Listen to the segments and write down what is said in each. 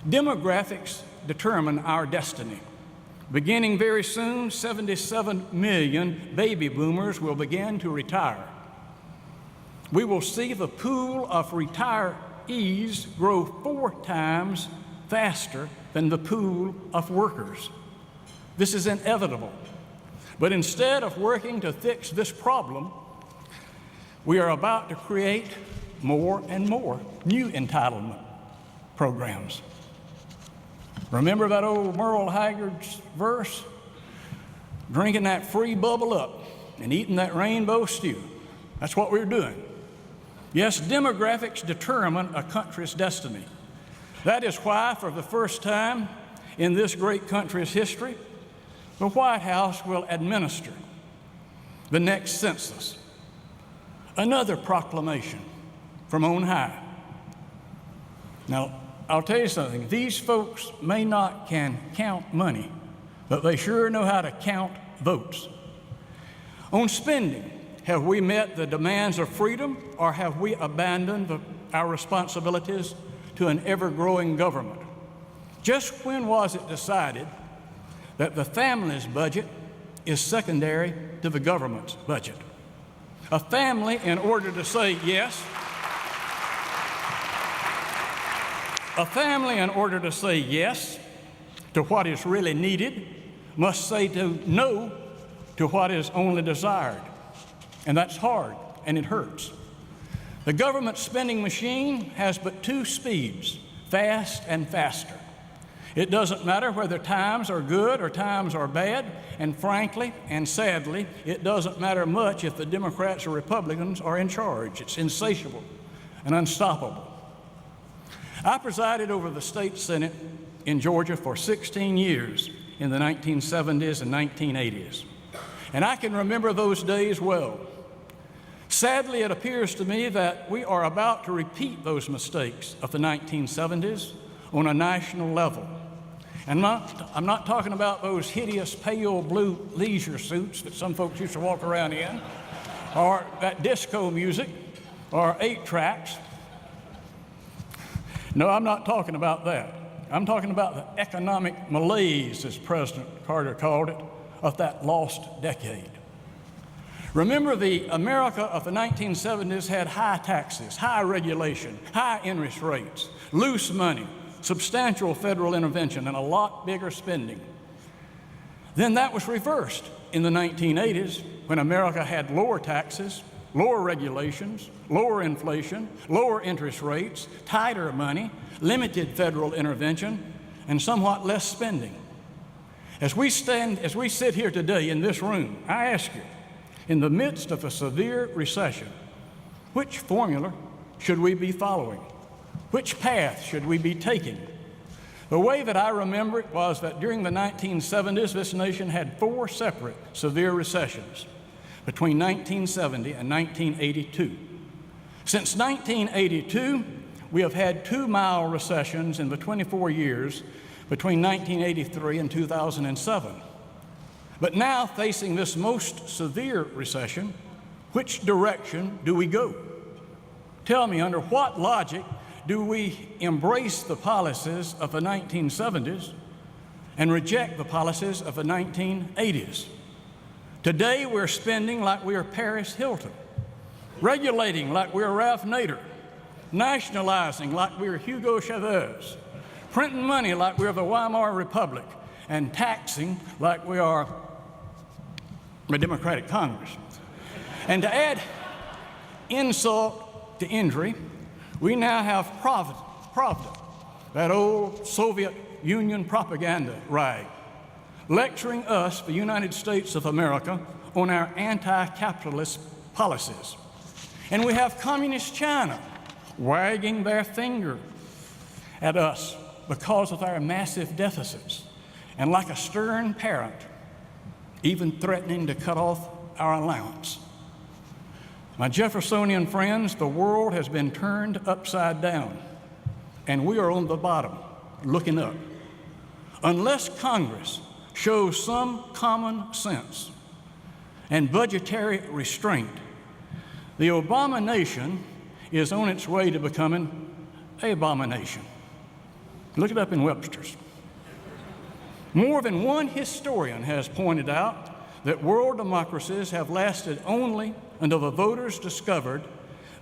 Demographics determine our destiny. Beginning very soon, 77 million baby boomers will begin to retire. We will see the pool of retirees grow 4 times faster than the pool of workers. This is inevitable. But instead of working to fix this problem, we are about to create more and more new entitlement programs. Remember that old Merle Haggard's verse? Drinking that free bubble up and eating that rainbow stew. That's what we're doing. Yes, demographics determine a country's destiny. That is why, for the first time in this great country's history, the White House will administer the next census. Another proclamation from on high. Now, I'll tell you something. These folks may not can count money, but they sure know how to count votes. On spending, have we met the demands of freedom, or have we abandoned our responsibilities to an ever-growing government? Just when was it decided that the family's budget is secondary to the government's budget? A family, in order to say yes, to what is really needed, must say no to what is only desired. And that's hard, and it hurts. The government spending machine has but 2 speeds, fast and faster. It doesn't matter whether times are good or times are bad, and frankly and sadly, it doesn't matter much if the Democrats or Republicans are in charge. It's insatiable and unstoppable. I presided over the state Senate in Georgia for 16 years in the 1970s and 1980s, and I can remember those days well. Sadly, it appears to me that we are about to repeat those mistakes of the 1970s on a national level. And I'm not talking about those hideous pale blue leisure suits that some folks used to walk around in, or that disco music, or 8 tracks. No, I'm not talking about that. I'm talking about the economic malaise, as President Carter called it, of that lost decade. Remember, the America of the 1970s had high taxes, high regulation, high interest rates, loose money, substantial federal intervention, and a lot bigger spending. Then that was reversed in the 1980s when America had lower taxes, lower regulations, lower inflation, lower interest rates, tighter money, limited federal intervention, and somewhat less spending. As we sit here today in this room, I ask you, in the midst of a severe recession, which formula should we be following? Which path should we be taking? The way that I remember it was that during the 1970s, this nation had 4 separate severe recessions between 1970 and 1982. Since 1982, we have had 2 mild recessions in the 24 years between 1983 and 2007. But now, facing this most severe recession, which direction do we go? Tell me, under what logic do we embrace the policies of the 1970s and reject the policies of the 1980s? Today, we're spending like we are Paris Hilton, regulating like we're Ralph Nader, nationalizing like we're Hugo Chavez, printing money like we're the Weimar Republic, and taxing like we are the Democratic Congress. And to add insult to injury, we now have Pravda, that old Soviet Union propaganda rag, lecturing us, the United States of America, on our anti-capitalist policies. And we have Communist China wagging their finger at us because of our massive deficits, and like a stern parent, even threatening to cut off our allowance. My Jeffersonian friends, the world has been turned upside down, and we are on the bottom, looking up. Unless Congress shows some common sense and budgetary restraint, the abomination is on its way to becoming an abomination. Look it up in Webster's. More than one historian has pointed out that world democracies have lasted only until the voters discovered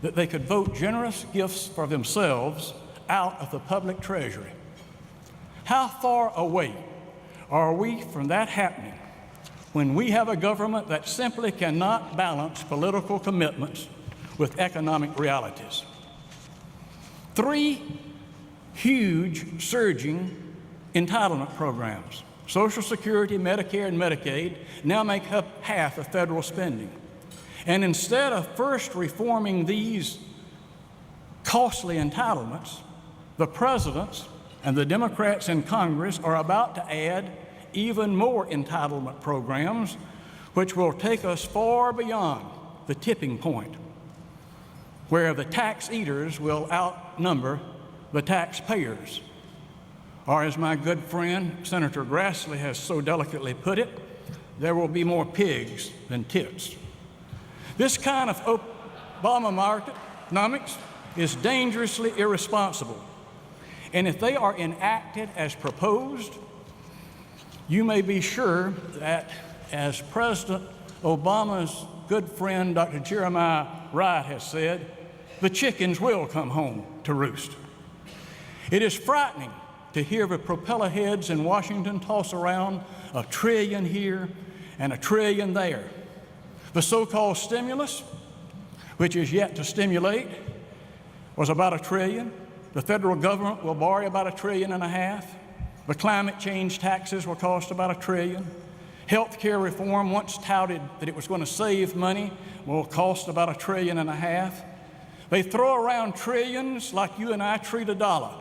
that they could vote generous gifts for themselves out of the public treasury. How far away are we from that happening when we have a government that simply cannot balance political commitments with economic realities? 3 huge surging entitlement programs, Social Security, Medicare, and Medicaid, now make up half of federal spending. And instead of first reforming these costly entitlements, the presidents and the Democrats in Congress are about to add even more entitlement programs, which will take us far beyond the tipping point, where the tax eaters will outnumber the taxpayers. Or as my good friend Senator Grassley has so delicately put it, there will be more pigs than tits. This kind of Obama economics is dangerously irresponsible. And if they are enacted as proposed, you may be sure that, as President Obama's good friend Dr. Jeremiah Wright has said, the chickens will come home to roost. It is frightening to hear the propeller heads in Washington toss around $1 trillion here and $1 trillion there. The so-called stimulus, which is yet to stimulate, was about $1 trillion. The federal government will borrow about $1.5 trillion. The climate change taxes will cost about $1 trillion. Health care reform, once touted that it was going to save money, will cost about $1.5 trillion. They throw around trillions like you and I treat a dollar.